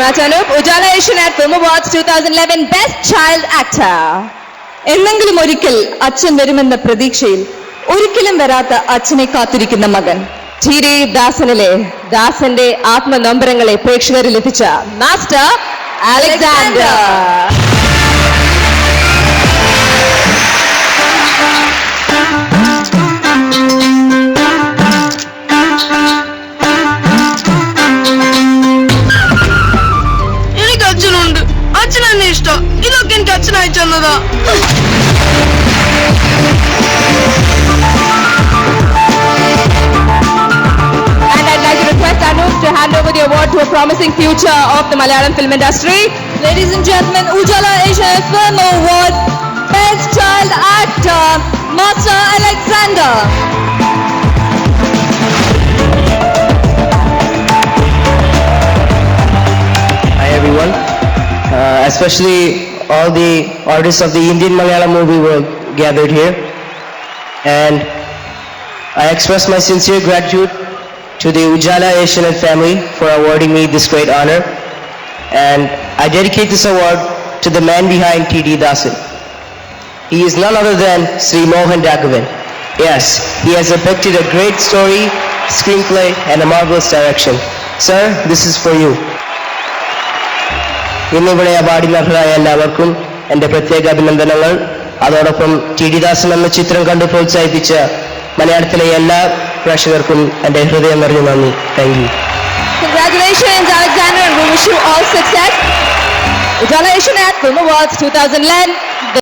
Anup, Ujala Asianet Film Awards 2011 Best Child Actor. എന്നെങ്കിലും ഒരിക്കൽ അച്ഛൻ വരുമെന്ന പ്രതീക്ഷയിൽ ഒരിക്കലും വരാത്ത അച്ഛനെ കാത്തിരിക്കുന്ന മകൻ ടി.ഡി. ദാസനിലെ ദാസന്റെ ആത്മനൊമ്പരങ്ങളെ പ്രേക്ഷകരിൽ എത്തിച്ച മാസ്റ്റർ അലക്സാണ്ടർ. ഇഷ്ടം ഇതൊക്കെ എനിക്ക് അച്ഛൻ അയച്ചു തന്നതാ. And I'd like to request Anup to hand over the award to a promising future of the Malayalam film industry. Ladies and gentlemen, Ujala Asia Film Award Best Child Actor, Master Alexander. Hi everyone. Especially all the artists of the Indian Malayalam movie world gathered here, and I express my sincere gratitude to the Ujala Asianet family for awarding me this great honor, and I dedicate this award to the man behind T.D. Dasan. He is none other than Sri Mohan Raghavan. Yes, he has depicted a great story, screenplay and a marvelous direction. Sir, this is for you. ഇന്നിവിടെ അവാർഡിനർഹരായ എല്ലാവർക്കും എൻ്റെ പ്രത്യേക അഭിനന്ദനങ്ങൾ. അതോടൊപ്പം ടി.ഡി. ദാസൻ എന്ന ചിത്രം കണ്ട് പ്രോത്സാഹിപ്പിച്ച മലയാളത്തിലെ എല്ലാ പ്രേക്ഷകർക്കും എൻ്റെ ഹൃദയം നിറഞ്ഞ നന്ദി. Thank you. Congratulations, Alexander, and we wish you all success. Ujala Asianet Film Awards 2011